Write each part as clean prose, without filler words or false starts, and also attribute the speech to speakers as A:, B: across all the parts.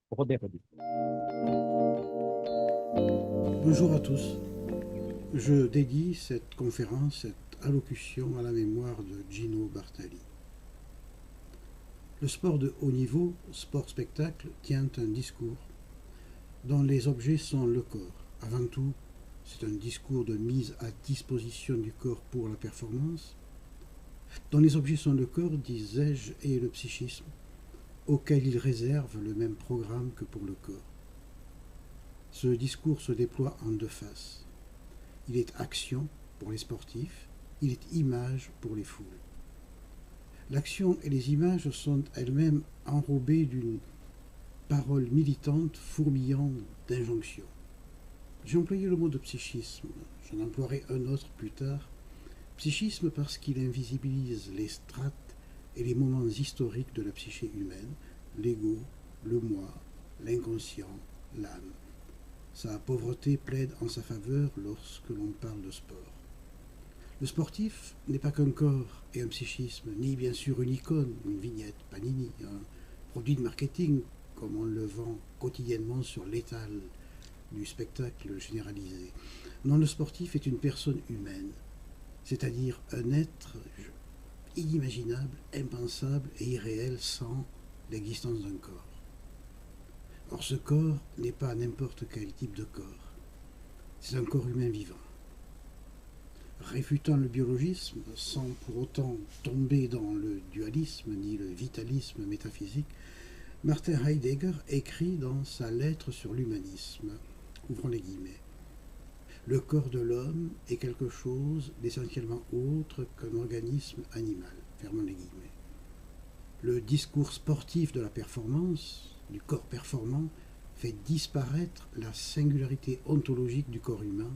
A: Rodez, rodez.
B: Bonjour à tous. Je dédie cette conférence, cette allocution à la mémoire de Gino Bartali. Le sport de haut niveau, sport-spectacle, tient un discours dont les objets sont le corps. Avant tout, c'est un discours de mise à disposition du corps pour la performance, dont les objets sont le corps, disais-je, et le psychisme, auquel il réserve le même programme que pour le corps. Ce discours se déploie en deux faces. Il est action pour les sportifs, il est image pour les foules. L'action et les images sont elles-mêmes enrobées d'une parole militante fourmillant d'injonctions. J'ai employé le mot de psychisme, j'en emploierai un autre plus tard. Psychisme parce qu'il invisibilise les strates et les moments historiques de la psyché humaine, l'ego, le moi, l'inconscient, l'âme. Sa pauvreté plaide en sa faveur lorsque l'on parle de sport. Le sportif n'est pas qu'un corps et un psychisme, ni bien sûr une icône, une vignette, Panini, un produit de marketing, comme on le vend quotidiennement sur l'étal du spectacle généralisé. Non, le sportif est une personne humaine, c'est-à-dire un être inimaginable, impensable et irréel sans l'existence d'un corps. Or, ce corps n'est pas n'importe quel type de corps, c'est un corps humain vivant. Réfutant le biologisme sans pour autant tomber dans le dualisme ni le vitalisme métaphysique, Martin Heidegger écrit dans sa lettre sur l'humanisme, ouvrons les guillemets, le corps de l'homme est quelque chose d'essentiellement autre qu'un organisme animal, fermons les guillemets. Le discours sportif de la performance, du corps performant, fait disparaître la singularité ontologique du corps humain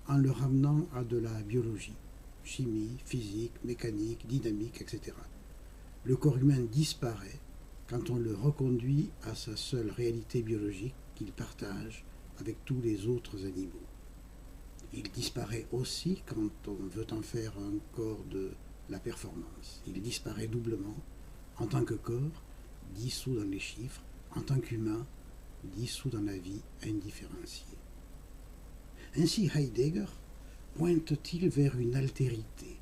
B: en le ramenant à de la biologie, chimie, physique, mécanique, dynamique, etc. Le corps humain disparaît quand on le reconduit à sa seule réalité biologique qu'il partage avec tous les autres animaux. Il disparaît aussi quand on veut en faire un corps de la performance. Il disparaît doublement en tant que corps, dissous dans les chiffres, en tant qu'humain, dissous dans la vie indifférenciée. Ainsi Heidegger pointe-t-il vers une altérité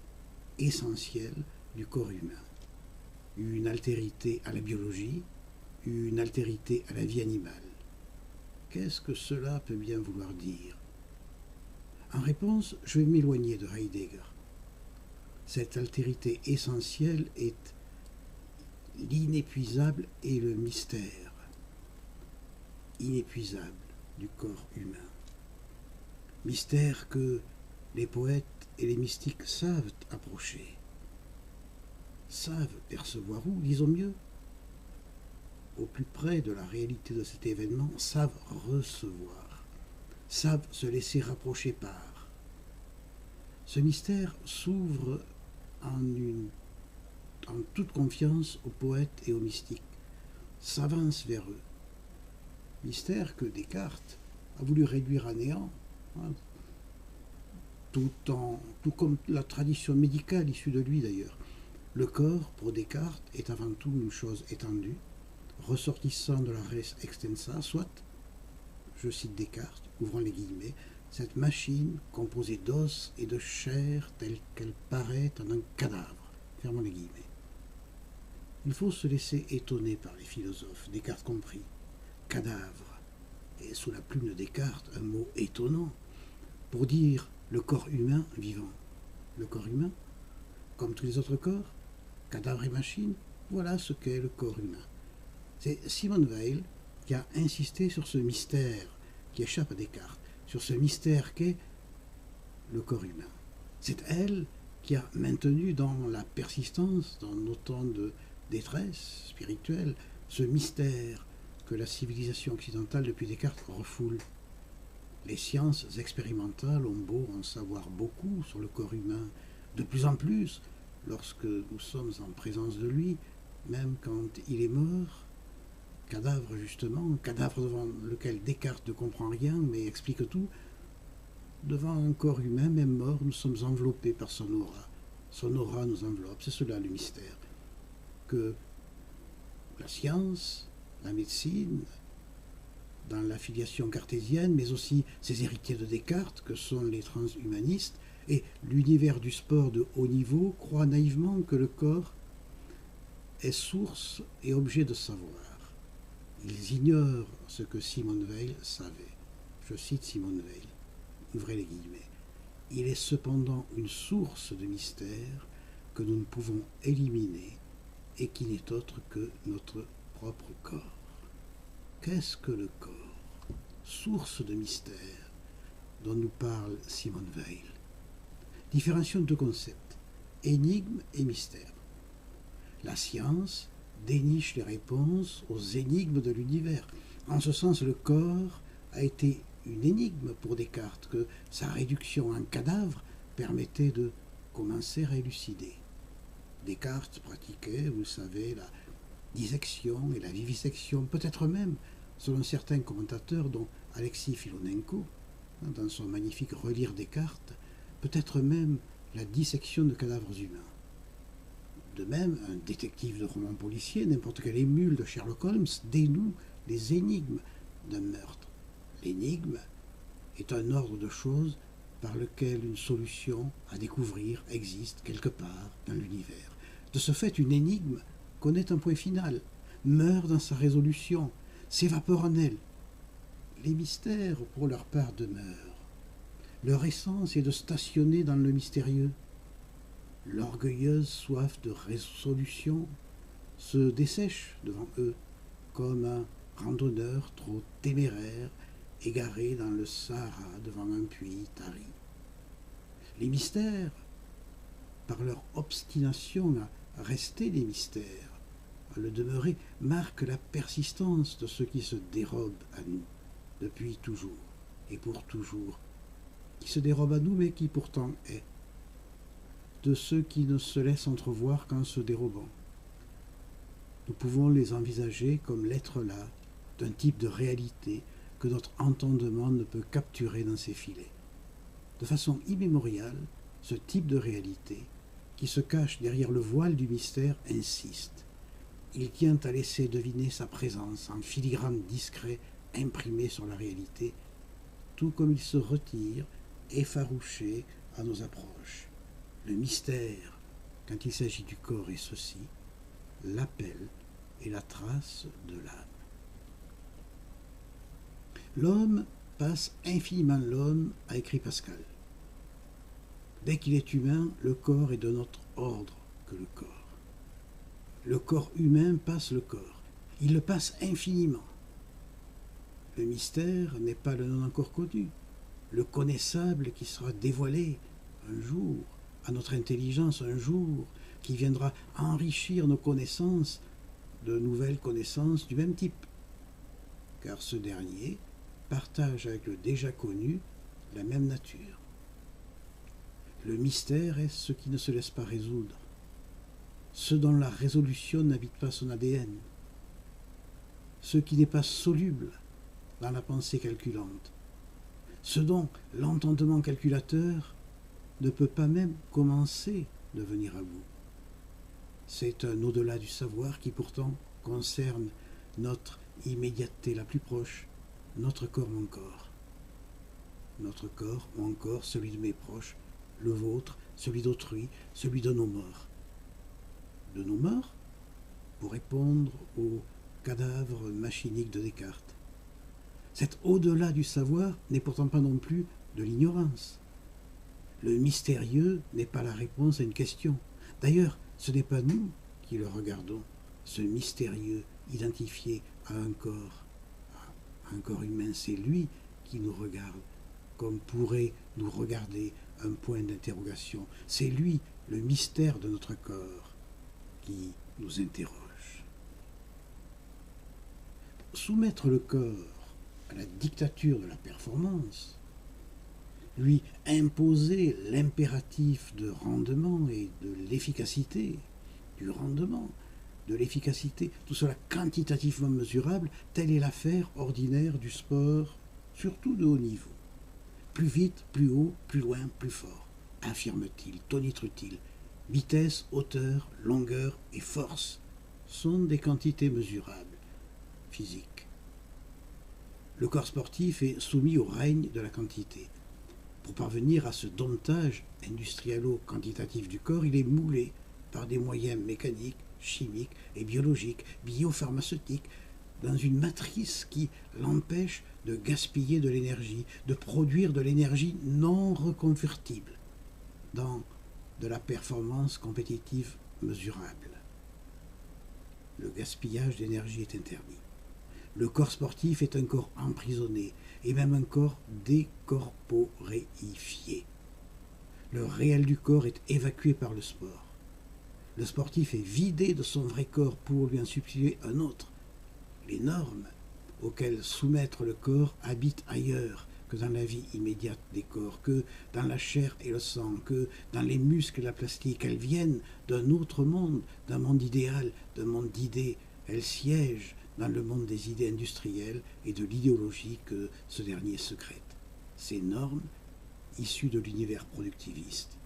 B: essentielle du corps humain. Une altérité à la biologie, une altérité à la vie animale. Qu'est-ce que cela peut bien vouloir dire? En réponse, je vais m'éloigner de Heidegger. Cette altérité essentielle est l'inépuisable et le mystère inépuisable du corps humain. Mystère que les poètes et les mystiques savent approcher, savent percevoir, ou disons mieux, au plus près de la réalité de cet événement, savent recevoir, savent se laisser rapprocher par. Ce mystère s'ouvre en toute confiance aux poètes et aux mystiques, s'avance vers eux. Mystère que Descartes a voulu réduire à néant, hein, tout comme la tradition médicale issue de lui d'ailleurs. Le corps, pour Descartes, est avant tout une chose étendue, ressortissant de la res extensa, soit, je cite Descartes, ouvrant les guillemets, cette machine composée d'os et de chair telle qu'elle paraît en un cadavre, fermons les guillemets. Il faut se laisser étonner par les philosophes, Descartes compris. Cadavre, et sous la plume de Descartes, un mot étonnant, pour dire le corps humain vivant. Le corps humain, comme tous les autres corps, cadavre et machine, voilà ce qu'est le corps humain. C'est Simone Weil qui a insisté sur ce mystère qui échappe à Descartes, sur ce mystère qu'est le corps humain. C'est elle qui a maintenu dans la persistance, dans nos temps de détresse spirituelle, ce mystère que la civilisation occidentale depuis Descartes refoule. Les sciences expérimentales ont beau en savoir beaucoup sur le corps humain, de plus en plus, lorsque nous sommes en présence de lui, même quand il est mort, cadavre justement, cadavre devant lequel Descartes ne comprend rien mais explique tout, devant un corps humain, même mort, nous sommes enveloppés par son aura. Son aura nous enveloppe, c'est cela le mystère. Que la science, la médecine, dans la filiation cartésienne, mais aussi ses héritiers de Descartes, que sont les transhumanistes, et l'univers du sport de haut niveau croit naïvement que le corps est source et objet de savoir. Ils ignorent ce que Simone Weil savait. Je cite Simone Weil, ouvrez les guillemets. Il est cependant une source de mystère que nous ne pouvons éliminer et qui n'est autre que notre propre corps. Qu'est-ce que le corps? Source de mystère dont nous parle Simone Weil. Différencions de concepts, énigme et mystère. La science déniche les réponses aux énigmes de l'univers. En ce sens, le corps a été une énigme pour Descartes que sa réduction en cadavre permettait de commencer à élucider. Descartes pratiquait, vous le savez, la dissection et la vivisection, peut-être même, selon certains commentateurs, dont Alexis Filonenko, dans son magnifique Relire Descartes, peut-être même la dissection de cadavres humains. De même, un détective de roman policier, n'importe quelle émule de Sherlock Holmes, dénoue les énigmes d'un meurtre. L'énigme est un ordre de choses par lequel une solution à découvrir existe quelque part dans l'univers. De ce fait, une énigme connaît un point final, meurt dans sa résolution, s'évapore en elle. Les mystères, pour leur part, demeurent. Leur essence est de stationner dans le mystérieux. L'orgueilleuse soif de résolution se dessèche devant eux, comme un randonneur trop téméraire, égaré dans le Sahara devant un puits tari. Les mystères, par leur obstination à rester des mystères, à le demeurer, marquent la persistance de ce qui se dérobe à nous, depuis toujours et pour toujours, qui se dérobe à nous mais qui pourtant est, de ceux qui ne se laissent entrevoir qu'en se dérobant. Nous pouvons les envisager comme l'être là d'un type de réalité que notre entendement ne peut capturer dans ses filets. De façon immémoriale, ce type de réalité, qui se cache derrière le voile du mystère, insiste. Il tient à laisser deviner sa présence en filigrane discret imprimé sur la réalité, tout comme il se retire, effarouché, à nos approches. Le mystère, quand il s'agit du corps, est ceci, l'appel et la trace de l'âme. L'homme passe infiniment l'homme, a écrit Pascal. Dès qu'il est humain, le corps est d'un autre ordre que le corps. Le corps humain passe le corps. Il le passe infiniment. Le mystère n'est pas le non encore connu, le connaissable qui sera dévoilé un jour à notre intelligence, un jour qui viendra enrichir nos connaissances de nouvelles connaissances du même type. Car ce dernier partage avec le déjà connu la même nature. Le mystère est ce qui ne se laisse pas résoudre, ce dont la résolution n'habite pas son ADN, ce qui n'est pas soluble dans la pensée calculante, ce dont l'entendement calculateur ne peut pas même commencer de venir à bout. C'est un au-delà du savoir qui pourtant concerne notre immédiateté la plus proche, notre corps ou encore. Notre corps ou encore celui de mes proches, le vôtre, celui d'autrui, celui de nos morts. De nos morts, pour répondre au cadavre machinique de Descartes. Cet au-delà du savoir n'est pourtant pas non plus de l'ignorance. Le mystérieux n'est pas la réponse à une question. D'ailleurs, ce n'est pas nous qui le regardons, ce mystérieux identifié à un corps humain, c'est lui qui nous regarde, comme pourrait nous regarder un point d'interrogation. C'est lui, le mystère de notre corps, qui nous interroge. Soumettre le corps à la dictature de la performance, lui imposer l'impératif de rendement et de l'efficacité, du rendement, de l'efficacité, tout cela quantitativement mesurable, telle est l'affaire ordinaire du sport, surtout de haut niveau. Plus vite, plus haut, plus loin, plus fort, affirme-t-il, tonitre-t-il. Vitesse, hauteur, longueur et force sont des quantités mesurables, physiques. Le corps sportif est soumis au règne de la quantité. Pour parvenir à ce domptage industrialo-quantitatif du corps, il est moulé par des moyens mécaniques, chimiques et biologiques, biopharmaceutiques, dans une matrice qui l'empêche de gaspiller de l'énergie, de produire de l'énergie non reconvertible dans de la performance compétitive mesurable. Le gaspillage d'énergie est interdit. Le corps sportif est un corps emprisonné et même un corps décorporéifié. Le réel du corps est évacué par le sport. Le sportif est vidé de son vrai corps pour lui en substituer un autre. Les normes auxquelles soumettre le corps habitent ailleurs que dans la vie immédiate des corps, que dans la chair et le sang, que dans les muscles et la plastique. Elles viennent d'un autre monde, d'un monde idéal, d'un monde d'idées. Elles siègent dans le monde des idées industrielles et de l'idéologie que ce dernier secrète. Ces normes, issues de l'univers productiviste,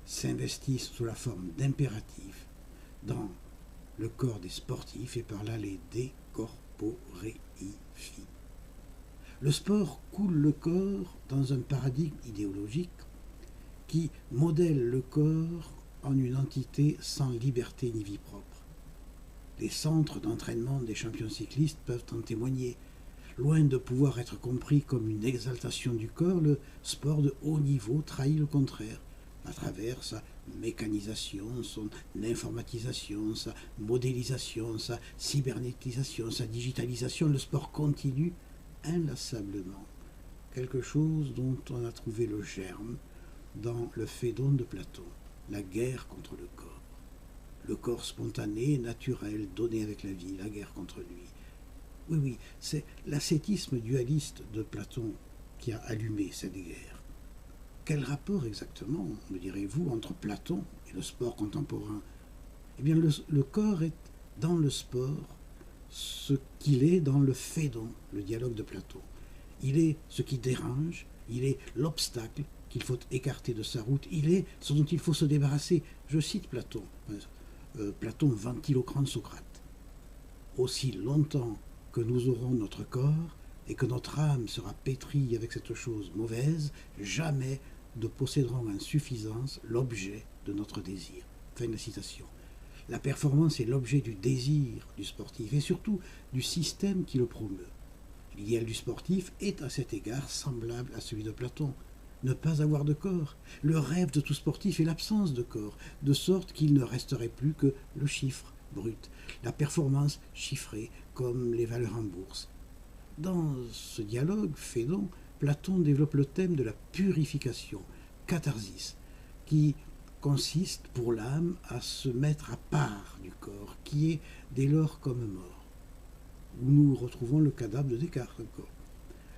B: s'investissent sous la forme d'impératifs dans le corps des sportifs et par là les décorporéifient. Le sport coule le corps dans un paradigme idéologique qui modèle le corps en une entité sans liberté ni vie propre. Les centres d'entraînement des champions cyclistes peuvent en témoigner. Loin de pouvoir être compris comme une exaltation du corps, le sport de haut niveau trahit le contraire, à travers sa mécanisation, son informatisation, sa modélisation, sa cybernétisation, sa digitalisation. Le sport continue inlassablement, quelque chose dont on a trouvé le germe dans le Phédon de Platon, la guerre contre le corps. Le corps spontané, naturel, donné avec la vie, la guerre contre lui. Oui, c'est l'ascétisme dualiste de Platon qui a allumé cette guerre. Quel rapport exactement, me direz-vous, entre Platon et le sport contemporain? Eh bien, le corps est dans le sport ce qu'il est dans le Phédon, le dialogue de Platon. Il est ce qui dérange, il est l'obstacle qu'il faut écarter de sa route, il est ce dont il faut se débarrasser. Je cite Platon. Platon ventilocrante Socrate. Aussi longtemps que nous aurons notre corps et que notre âme sera pétrie avec cette chose mauvaise, jamais ne posséderons en suffisance l'objet de notre désir. Fin de la citation. La performance est l'objet du désir du sportif et surtout du système qui le promeut. L'idéal du sportif est à cet égard semblable à celui de Platon. Ne pas avoir de corps. Le rêve de tout sportif est l'absence de corps, de sorte qu'il ne resterait plus que le chiffre brut, la performance chiffrée comme les valeurs en bourse. Dans ce dialogue Phédon, Platon développe le thème de la purification, catharsis, qui consiste pour l'âme à se mettre à part du corps, qui est dès lors comme mort. Où nous retrouvons le cadavre de Descartes encore.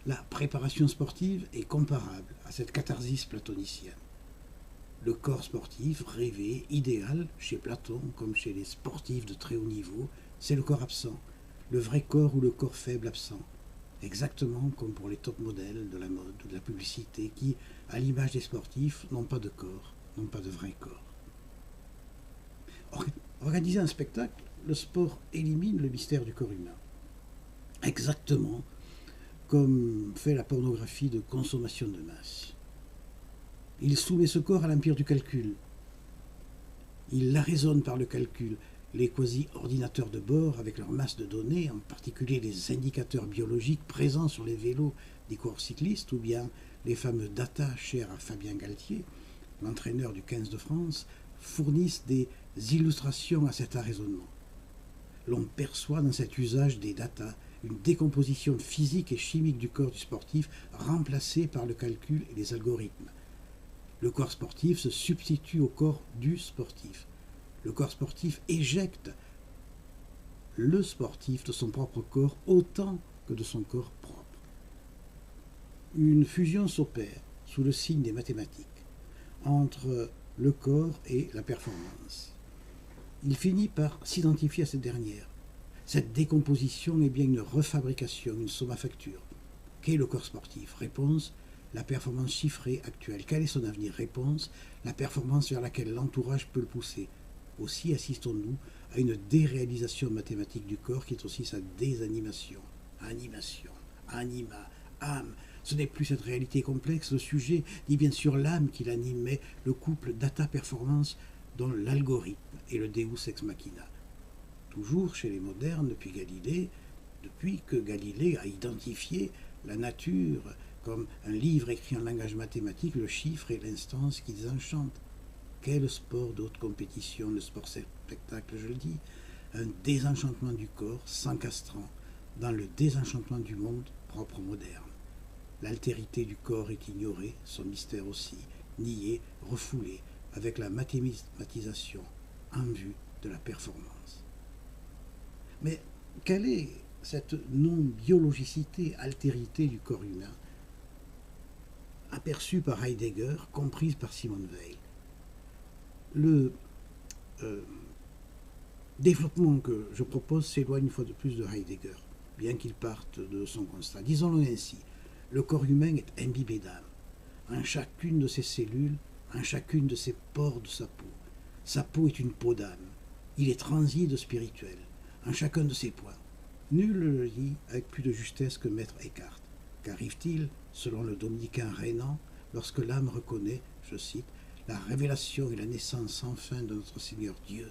B: La préparation sportive est comparable à cette catharsis platonicienne. Le corps sportif, rêvé, idéal, chez Platon comme chez les sportifs de très haut niveau, c'est le corps absent, le vrai corps ou le corps faible absent. Exactement comme pour les top modèles de la mode ou de la publicité qui, à l'image des sportifs, n'ont pas de corps, n'ont pas de vrai corps. Organiser un spectacle, le sport élimine le mystère du corps humain. Exactement comme fait la pornographie de consommation de masse. Il soumet ce corps à l'empire du calcul. Il l'arraisonne par le calcul. Les quasi-ordinateurs de bord, avec leur masse de données, en particulier les indicateurs biologiques présents sur les vélos des coureurs cyclistes, ou bien les fameux data chers à Fabien Galtier, l'entraîneur du 15 de France, fournissent des illustrations à cet arraisonnement. L'on perçoit dans cet usage des data une décomposition physique et chimique du corps du sportif remplacée par le calcul et les algorithmes. Le corps sportif se substitue au corps du sportif. Le corps sportif éjecte le sportif de son propre corps autant que de son corps propre. Une fusion s'opère sous le signe des mathématiques entre le corps et la performance. Il finit par s'identifier à cette dernière. Cette décomposition est bien une refabrication, une sommafacture. Qu'est le corps sportif? Réponse, la performance chiffrée actuelle. Quel est son avenir? Réponse, la performance vers laquelle l'entourage peut le pousser. Aussi assistons-nous à une déréalisation mathématique du corps qui est aussi sa désanimation, animation, anima, âme. Ce n'est plus cette réalité complexe, le sujet, ni bien sûr l'âme qui l'anime, mais le couple data-performance dont l'algorithme est le deus ex machina. Toujours chez les modernes, depuis que Galilée a identifié la nature comme un livre écrit en langage mathématique, le chiffre et l'instance qui désenchantent. Quel sport de haute compétition, le sport spectacle, je le dis, un désenchantement du corps s'encastrant dans le désenchantement du monde propre moderne. L'altérité du corps est ignorée, son mystère aussi, nié, refoulé, avec la mathématisation en vue de la performance. Mais quelle est cette non-biologicité, altérité du corps humain, aperçue par Heidegger, comprise par Simone Weil? Le développement que je propose s'éloigne une fois de plus de Heidegger, bien qu'il parte de son constat. Disons-le ainsi, le corps humain est imbibé d'âme, en chacune de ses cellules, en chacune de ses pores de sa peau. Sa peau est une peau d'âme, il est transi de spirituel, en chacun de ses points. Nul ne le dit avec plus de justesse que Maître Eckhart. Qu'arrive-t-il, selon le dominicain Renan, lorsque l'âme reconnaît, je cite, la révélation et la naissance sans fin de notre Seigneur Dieu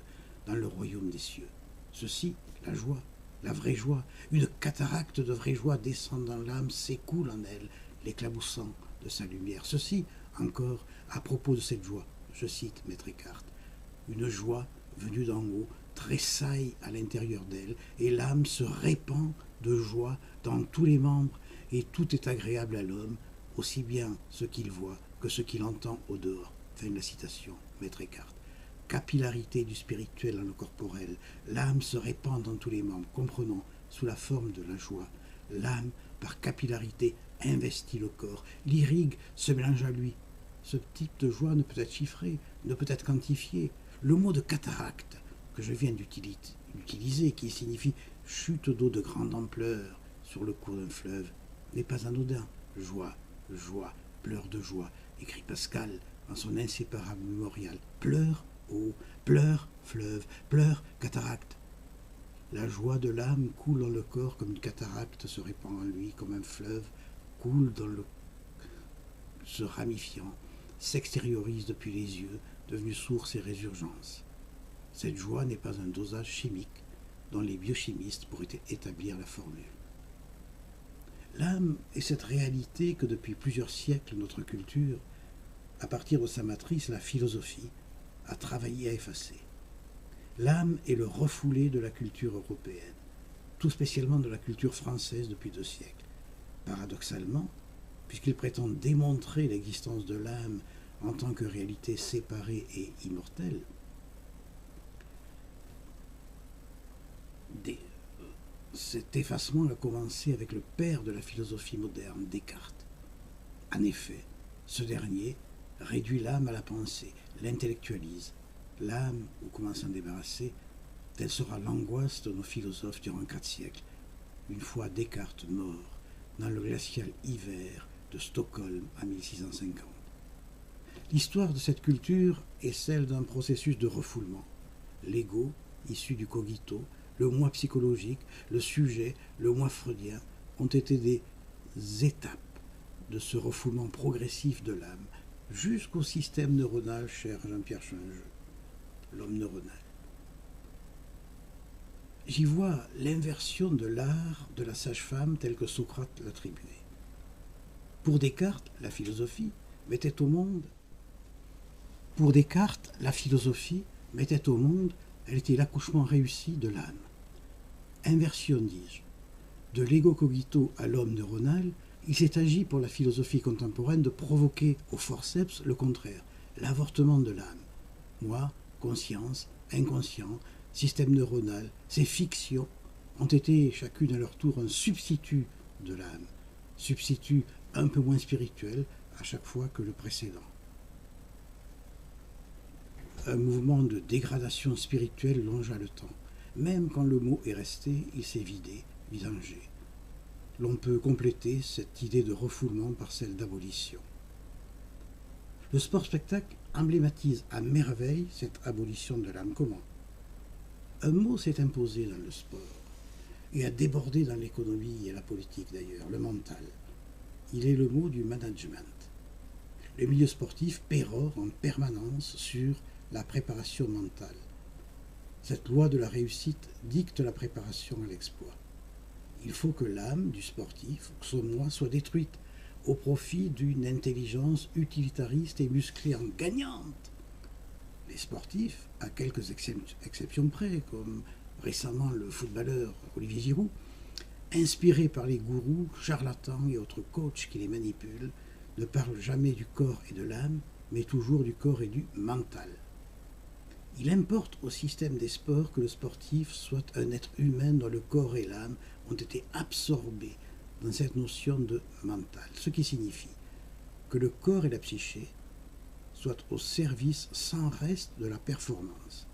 B: dans le royaume des cieux? Ceci, la joie, la vraie joie, une cataracte de vraie joie descend dans l'âme, s'écoule en elle, l'éclaboussant de sa lumière. Ceci, encore, à propos de cette joie, je cite Maître Eckhart, une joie venue d'en haut tressaille à l'intérieur d'elle, et l'âme se répand de joie dans tous les membres, et tout est agréable à l'homme, aussi bien ce qu'il voit que ce qu'il entend au dehors. Fin de la citation, Maître Eckhart. Capillarité du spirituel dans le corporel, l'âme se répand dans tous les membres, comprenons, sous la forme de la joie. L'âme, par capillarité, investit le corps, l'irrigue, se mélange à lui. Ce type de joie ne peut être chiffré, ne peut être quantifié. Le mot de cataracte que je viens d'utiliser, qui signifie chute d'eau de grande ampleur sur le cours d'un fleuve, n'est pas anodin. Joie, joie, pleurs de joie, écrit Pascal dans son inséparable mémorial. Pleure, eau, pleure, fleuve, pleure, cataracte. La joie de l'âme coule dans le corps comme une cataracte se répand en lui, comme un fleuve coule dans le se ramifiant, s'extériorise depuis les yeux, devenu source et résurgence. Cette joie n'est pas un dosage chimique dont les biochimistes pourraient établir la formule. L'âme est cette réalité que depuis plusieurs siècles notre culture, à partir de sa matrice, la philosophie, a travaillé à effacer. L'âme est le refoulé de la culture européenne, tout spécialement de la culture française depuis 2 siècles. Paradoxalement, puisqu'il prétend démontrer l'existence de l'âme en tant que réalité séparée et immortelle, cet effacement a commencé avec le père de la philosophie moderne, Descartes. En effet, ce dernier réduit l'âme à la pensée, l'intellectualise. L'âme, ou comment s'en débarrasser, telle sera l'angoisse de nos philosophes durant 4 siècles, une fois Descartes mort dans le glacial hiver de Stockholm en 1650. L'histoire de cette culture est celle d'un processus de refoulement. L'ego, issu du cogito, le moi psychologique, le sujet, le moi freudien, ont été des étapes de ce refoulement progressif de l'âme, jusqu'au système neuronal cher Jean-Pierre Changeux, l'homme neuronal. J'y vois l'inversion de l'art de la sage-femme telle que Socrate l'attribuait. Pour Descartes, la philosophie mettait au monde, elle était l'accouchement réussi de l'âme. Inversion, dis-je. De l'ego cogito à l'homme neuronal, il s'est agi pour la philosophie contemporaine de provoquer au forceps le contraire, l'avortement de l'âme. Moi, conscience, inconscient, système neuronal, ces fictions ont été chacune à leur tour un substitut de l'âme, substitut un peu moins spirituel à chaque fois que le précédent. Un mouvement de dégradation spirituelle longea le temps. Même quand le mot est resté, il s'est vidé, vidangé. L'on peut compléter cette idée de refoulement par celle d'abolition. Le sport-spectacle emblématise à merveille cette abolition de l'âme. Comment? Un mot s'est imposé dans le sport. et a débordé dans l'économie et la politique d'ailleurs, le mental. Il est le mot du management. Le milieu sportif pérore en permanence sur la préparation mentale. Cette loi de la réussite dicte la préparation à l'exploit. Il faut que l'âme du sportif, son moi, soit détruite au profit d'une intelligence utilitariste et musclée en gagnante. Les sportifs, à quelques exceptions près, comme récemment le footballeur Olivier Giroud, inspirés par les gourous, charlatans et autres coachs qui les manipulent, ne parlent jamais du corps et de l'âme, mais toujours du corps et du mental. Il importe au système des sports que le sportif soit un être humain dont le corps et l'âme ont été absorbés dans cette notion de mental, ce qui signifie que le corps et la psyché soient au service sans reste de la performance.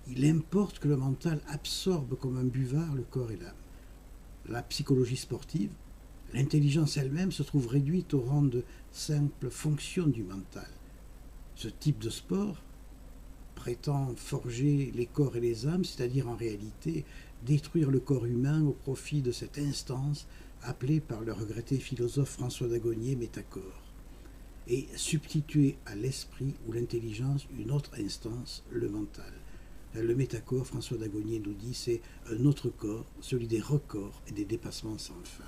B: Il importe que le mental absorbe comme un buvard le corps et l'âme. La psychologie sportive, l'intelligence elle-même se trouve réduite au rang de simple fonction du mental. Ce type de sport prétend forger les corps et les âmes, c'est-à-dire en réalité détruire le corps humain au profit de cette instance appelée par le regretté philosophe François Dagonier métacorps, et substituer à l'esprit ou l'intelligence une autre instance, le mental. Le métacorps, François Dagonier nous dit, c'est un autre corps, celui des records et des dépassements sans fin.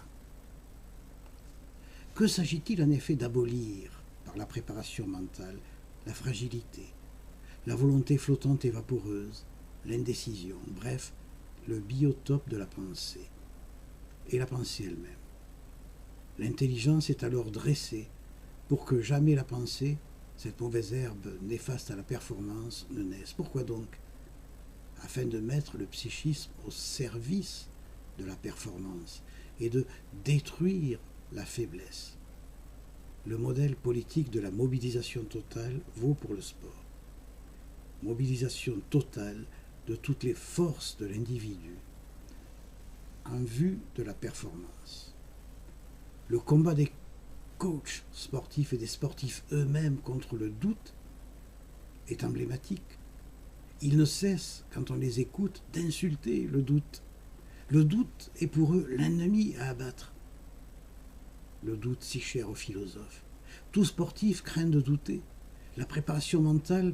B: Que s'agit-il en effet d'abolir par la préparation mentale? La fragilité, la volonté flottante et vaporeuse, l'indécision, bref, le biotope de la pensée, et la pensée elle-même. L'intelligence est alors dressée pour que jamais la pensée, cette mauvaise herbe néfaste à la performance, ne naisse. Pourquoi donc? Afin de mettre le psychisme au service de la performance et de détruire la faiblesse. Le modèle politique de la mobilisation totale vaut pour le sport. Mobilisation totale de toutes les forces de l'individu en vue de la performance. Le combat des coachs sportifs et des sportifs eux-mêmes contre le doute est emblématique. Ils ne cessent, quand on les écoute, d'insulter le doute. Le doute est pour eux l'ennemi à abattre. Le doute si cher aux philosophes. Tout sportif craint de douter. La préparation mentale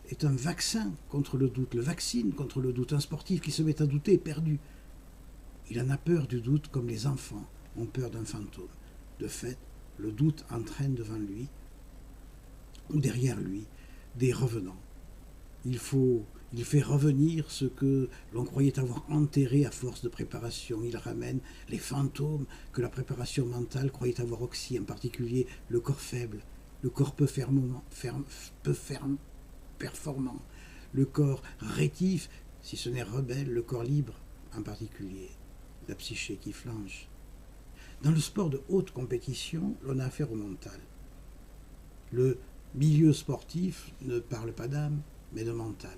B: est un vaccin contre le doute, le vaccine contre le doute. Un sportif qui se met à douter est perdu. Il en a peur du doute comme les enfants ont peur d'un fantôme. De fait, le doute entraîne devant lui, ou derrière lui, des revenants. Il fait revenir ce que l'on croyait avoir enterré à force de préparation. Il ramène les fantômes que la préparation mentale croyait avoir oxy, en particulier le corps faible, le corps peu performant, le corps rétif, si ce n'est rebelle, le corps libre, en particulier la psyché qui flanche. Dans le sport de haute compétition, l'on a affaire au mental. Le milieu sportif ne parle pas d'âme, mais de mental.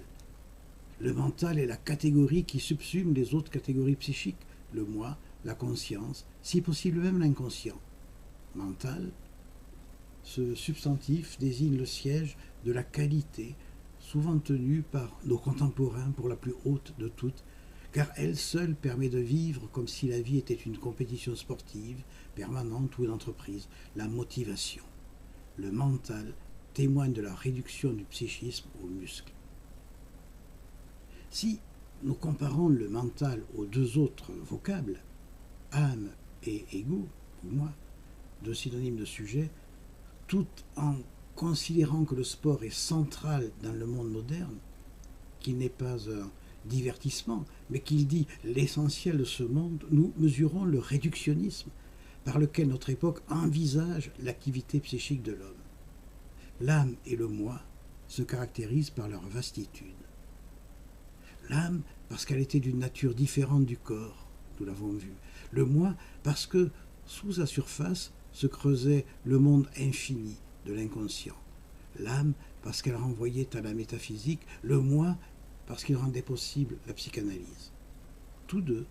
B: Le mental est la catégorie qui subsume les autres catégories psychiques, le moi, la conscience, si possible même l'inconscient. Mental, ce substantif désigne le siège de la qualité, souvent tenue par nos contemporains pour la plus haute de toutes, car elle seule permet de vivre comme si la vie était une compétition sportive, permanente ou une entreprise, la motivation. Le mental témoigne de la réduction du psychisme aux muscles. Si nous comparons le mental aux deux autres vocables, âme et ego, ou moi, deux synonymes de sujet, tout en considérant que le sport est central dans le monde moderne, qu'il n'est pas un divertissement, mais qu'il dit l'essentiel de ce monde, nous mesurons le réductionnisme par lequel notre époque envisage l'activité psychique de l'homme. L'âme et le moi se caractérisent par leur vastitude. L'âme parce qu'elle était d'une nature différente du corps, nous l'avons vu. Le moi parce que sous sa surface se creusait le monde infini de l'inconscient. L'âme parce qu'elle renvoyait à la métaphysique, le moi parce qu'il rendait possible la psychanalyse. Tous deux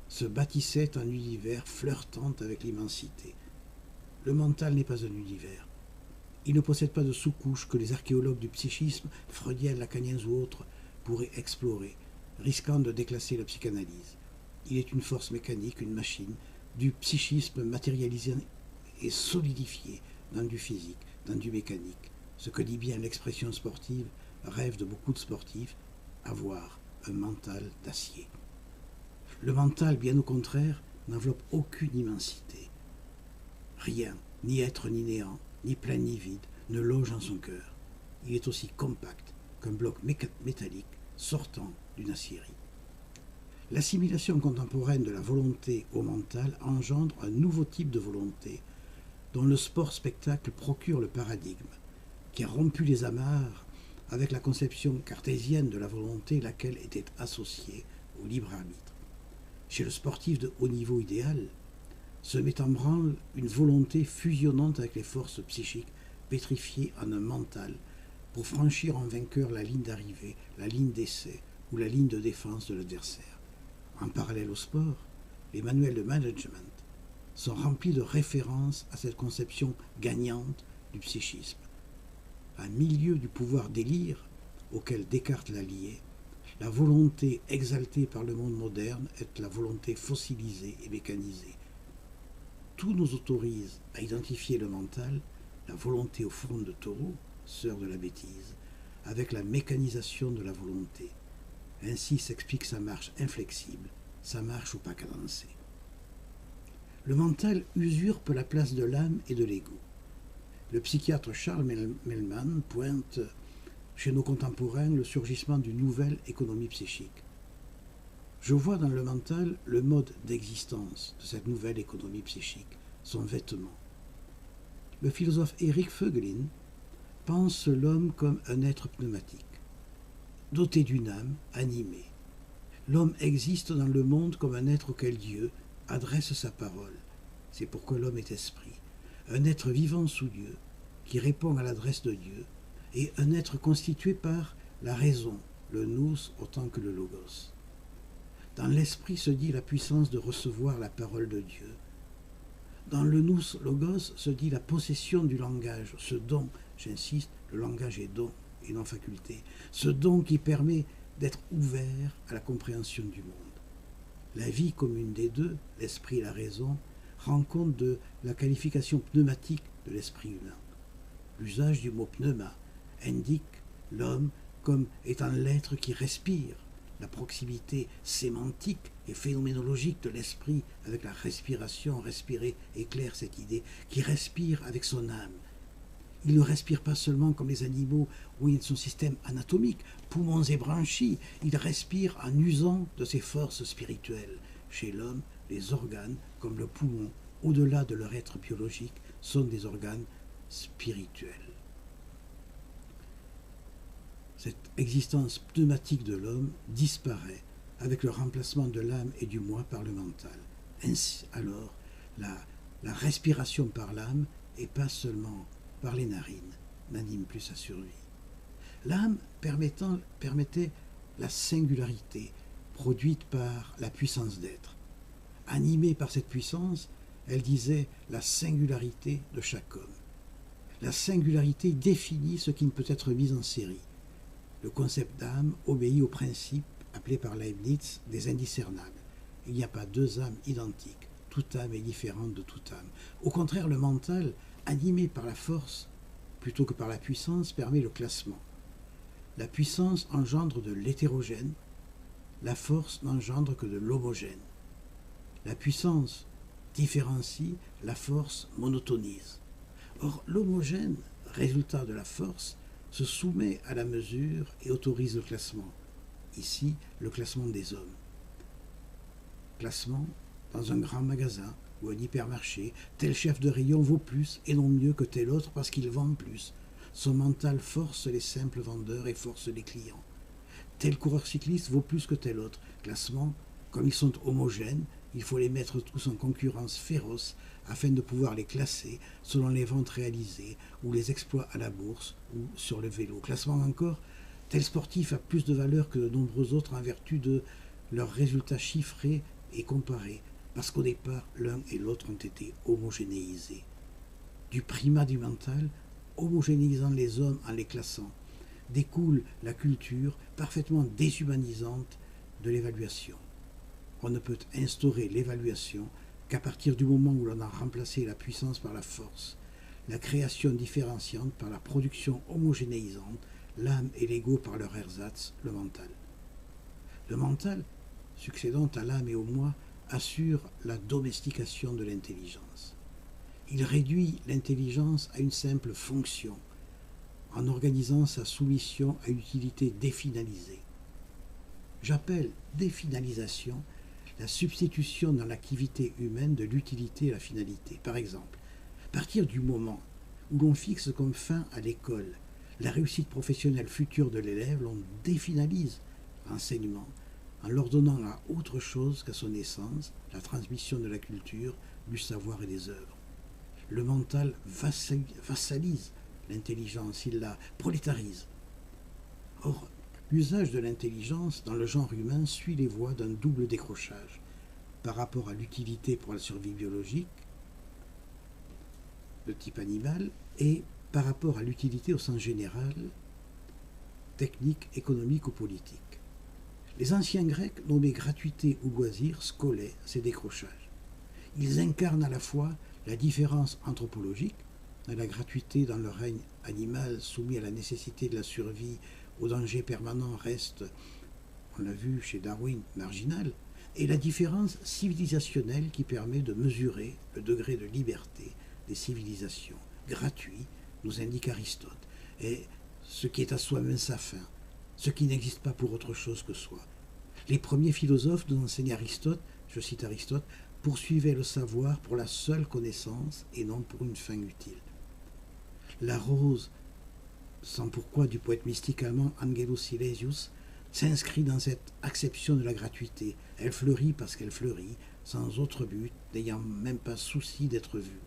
B: se bâtissaient un univers flirtant avec l'immensité. Le mental n'est pas un univers. Il ne possède pas de sous-couche que les archéologues du psychisme, freudiens, lacaniens ou autres, pourraient explorer, risquant de déclasser la psychanalyse. Il est une force mécanique, une machine, du psychisme matérialisé et solidifié dans du physique, dans du mécanique. Ce que dit bien l'expression sportive, rêve de beaucoup de sportifs, avoir un mental d'acier. Le mental, bien au contraire, n'enveloppe aucune immensité. Rien, ni être ni néant, ni plein ni vide, ne loge en son cœur. Il est aussi compact qu'un bloc métallique sortant d'une aciérie. L'assimilation contemporaine de la volonté au mental engendre un nouveau type de volonté, dont le sport-spectacle procure le paradigme, qui a rompu les amarres avec la conception cartésienne de la volonté, laquelle était associée au libre arbitre. Chez le sportif de haut niveau idéal, se met en branle une volonté fusionnante avec les forces psychiques pétrifiées en un mental pour franchir en vainqueur la ligne d'arrivée, la ligne d'essai ou la ligne de défense de l'adversaire. En parallèle au sport, les manuels de management sont remplis de références à cette conception gagnante du psychisme. Un milieu du pouvoir délire auquel Descartes l'a lié, la volonté exaltée par le monde moderne est la volonté fossilisée et mécanisée. Tout nous autorise à identifier le mental, la volonté au front de taureau, sœur de la bêtise, avec la mécanisation de la volonté. Ainsi s'explique sa marche inflexible, sa marche au pas cadencé. Le mental usurpe la place de l'âme et de l'ego. Le psychiatre Charles Mellman pointe chez nos contemporains le surgissement d'une nouvelle économie psychique. Je vois dans le mental le mode d'existence de cette nouvelle économie psychique, son vêtement. Le philosophe Eric Voegelin pense l'homme comme un être pneumatique, doté d'une âme, animée. L'homme existe dans le monde comme un être auquel Dieu adresse sa parole. C'est pourquoi l'homme est esprit, un être vivant sous Dieu, qui répond à l'adresse de Dieu, et un être constitué par la raison, le nous autant que le logos. Dans l'esprit se dit la puissance de recevoir la parole de Dieu. Dans le nous logos se dit la possession du langage, ce don, j'insiste, le langage est don et non faculté, ce don qui permet d'être ouvert à la compréhension du monde. La vie commune des deux, l'esprit et la raison, rend compte de la qualification pneumatique de l'esprit humain. L'usage du mot pneuma indique l'homme comme étant l'être qui respire. La proximité sémantique et phénoménologique de l'esprit avec la respiration, respirer éclaire cette idée, qui respire avec son âme. Il ne respire pas seulement comme les animaux où il y a son système anatomique, poumons et branchies, il respire en usant de ses forces spirituelles. Chez l'homme, les organes, comme le poumon, au-delà de leur être biologique, sont des organes spirituels. Cette existence pneumatique de l'homme disparaît avec le remplacement de l'âme et du moi par le mental. Ainsi, alors, la respiration par l'âme et pas seulement par les narines n'anime plus sa survie. L'âme permettait la singularité produite par la puissance d'être. Animée par cette puissance, elle disait la singularité de chaque homme. La singularité définit ce qui ne peut être mis en série. Le concept d'âme obéit au principe, appelé par Leibniz, des indiscernables. Il n'y a pas deux âmes identiques. Toute âme est différente de toute âme. Au contraire, le mental, animé par la force plutôt que par la puissance, permet le classement. La puissance engendre de l'hétérogène, la force n'engendre que de l'homogène. La puissance différencie, la force monotonise. Or, l'homogène, résultat de la force, se soumet à la mesure et autorise le classement. Ici, le classement des hommes. Classement dans un grand magasin ou un hypermarché, tel chef de rayon vaut plus et non mieux que tel autre parce qu'il vend plus. Son mental force les simples vendeurs et force les clients. Tel coureur cycliste vaut plus que tel autre. Classement, comme ils sont homogènes, il faut les mettre tous en concurrence féroce afin de pouvoir les classer selon les ventes réalisées ou les exploits à la bourse ou sur le vélo. Classement encore, tel sportif a plus de valeur que de nombreux autres en vertu de leurs résultats chiffrés et comparés, parce qu'au départ, l'un et l'autre ont été homogénéisés. Du primat du mental, homogénéisant les hommes en les classant, découle la culture parfaitement déshumanisante de l'évaluation. on ne peut instaurer l'évaluation qu'à partir du moment où l'on a remplacé la puissance par la force, la création différenciante par la production homogénéisante, l'âme et l'ego par leur ersatz, le mental. Le mental, succédant à l'âme et au moi, assure la domestication de l'intelligence. Il réduit l'intelligence à une simple fonction, en organisant sa soumission à une utilité définalisée. J'appelle définalisation la substitution dans l'activité humaine de l'utilité à la finalité. Par exemple, à partir du moment où l'on fixe comme fin à l'école la réussite professionnelle future de l'élève, l'on définalise l'enseignement en l'ordonnant à autre chose qu'à son essence, la transmission de la culture, du savoir et des œuvres. Le mental vassalise l'intelligence, il la prolétarise. Or, l'usage de l'intelligence dans le genre humain suit les voies d'un double décrochage par rapport à l'utilité pour la survie biologique de type animal et par rapport à l'utilité au sens général, technique, économique ou politique. Les anciens Grecs nommaient gratuité ou loisir, scolaient ces décrochages. Ils incarnent à la fois la différence anthropologique, la gratuité dans le règne animal soumis à la nécessité de la survie, au danger permanent reste, on l'a vu chez Darwin, marginal, et la différence civilisationnelle qui permet de mesurer le degré de liberté des civilisations. Gratuit, nous indique Aristote, et ce qui est à soi-même sa fin, ce qui n'existe pas pour autre chose que soi. Les premiers philosophes nous enseignent Aristote, je cite Aristote, poursuivaient le savoir pour la seule connaissance et non pour une fin utile. La rose, sans pourquoi du poète mystique allemand Angelus Silesius, s'inscrit dans cette acception de la gratuité. Elle fleurit parce qu'elle fleurit, sans autre but, n'ayant même pas souci d'être vue.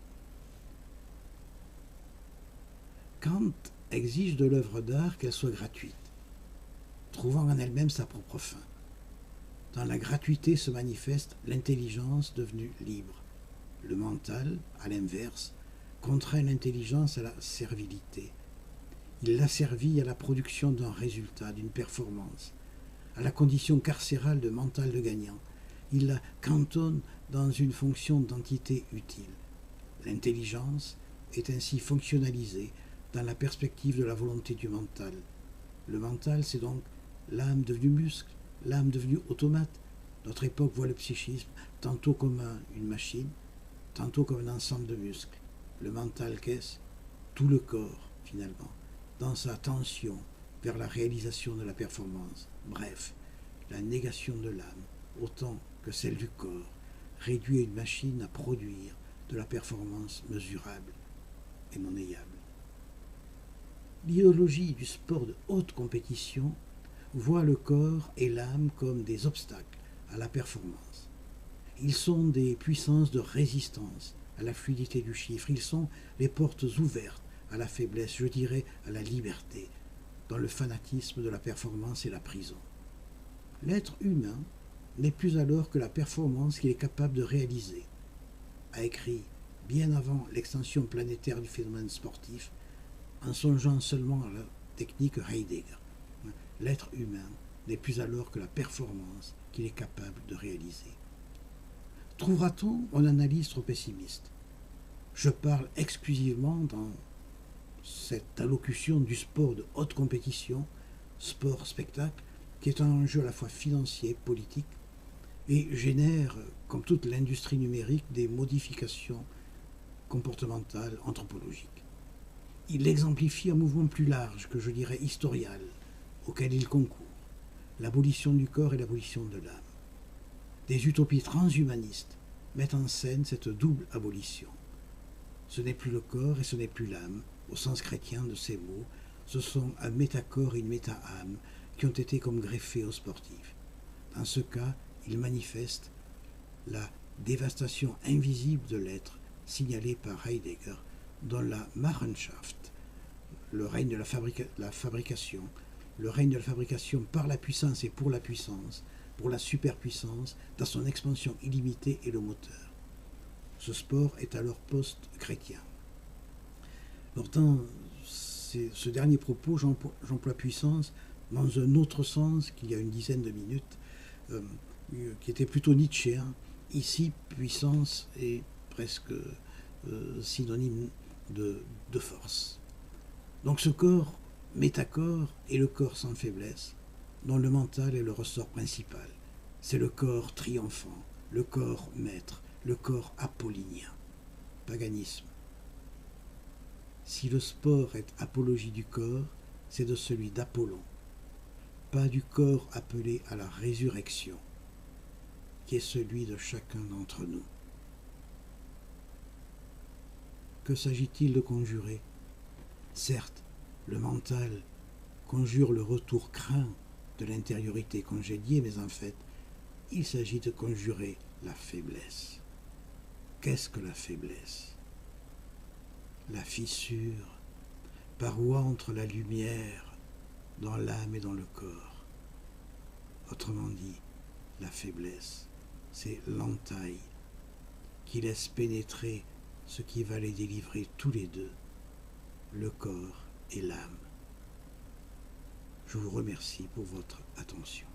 B: Kant exige de l'œuvre d'art qu'elle soit gratuite, trouvant en elle-même sa propre fin. Dans la gratuité se manifeste l'intelligence devenue libre. Le mental, à l'inverse, contraint l'intelligence à la servilité. Il l'asservit à la production d'un résultat, d'une performance, à la condition carcérale de mental de gagnant. Il la cantonne dans une fonction d'entité utile. L'intelligence est ainsi fonctionnalisée dans la perspective de la volonté du mental. Le mental, c'est donc l'âme devenue muscle, l'âme devenue automate. Notre époque voit le psychisme tantôt comme une machine, tantôt comme un ensemble de muscles. Le mental, qu'est-ce? Tout le corps, finalement, dans sa tension vers la réalisation de la performance. Bref, la négation de l'âme, autant que celle du corps, réduit une machine à produire de la performance mesurable et monnayable. L'idéologie du sport de haute compétition voit le corps et l'âme comme des obstacles à la performance. Ils sont des puissances de résistance à la fluidité du chiffre. Ils sont les portes ouvertes à la faiblesse, je dirais à la liberté, dans le fanatisme de la performance et la prison. L'être humain n'est plus alors que la performance qu'il est capable de réaliser, a écrit bien avant l'extension planétaire du phénomène sportif, en songeant seulement à la technique Heidegger. L'être humain n'est plus alors que la performance qu'il est capable de réaliser. Trouvera-t-on une analyse trop pessimiste? Je parle exclusivement dans cette allocution du sport de haute compétition, sport-spectacle, qui est un enjeu à la fois financier, politique, et génère, comme toute l'industrie numérique, des modifications comportementales, anthropologiques. Il exemplifie un mouvement plus large, que je dirais historial, auquel il concourt, l'abolition du corps et l'abolition de l'âme. Des utopies transhumanistes mettent en scène cette double abolition. Ce n'est plus le corps et ce n'est plus l'âme, au sens chrétien de ces mots, ce sont un métacorps et une méta-âme qui ont été comme greffés aux sportifs. Dans ce cas, il manifeste la dévastation invisible de l'être signalée par Heidegger dans la Machenschaft, le règne de la fabrication, le règne de la fabrication par la puissance et pour la superpuissance, dans son expansion illimitée et le moteur. Ce sport est alors post-chrétien. Dans ce dernier propos, j'emploie puissance dans un autre sens qu'il y a une dizaine de minutes. qui était plutôt nietzschéen. Ici, puissance est presque synonyme de force. Donc ce corps métacorps est le corps sans faiblesse, dont le mental est le ressort principal. C'est le corps triomphant, le corps maître, le corps apollinien. Paganisme. Si le sport est apologie du corps, c'est de celui d'Apollon, pas du corps appelé à la résurrection, qui est celui de chacun d'entre nous. Que s'agit-il de conjurer? Certes, le mental conjure le retour craint de l'intériorité congédiée, mais en fait, il s'agit de conjurer la faiblesse. Qu'est-ce que la faiblesse? La fissure, par où entre la lumière dans l'âme et dans le corps. Autrement dit, la faiblesse, c'est l'entaille qui laisse pénétrer ce qui va les délivrer tous les deux, le corps et l'âme. Je vous remercie pour votre attention.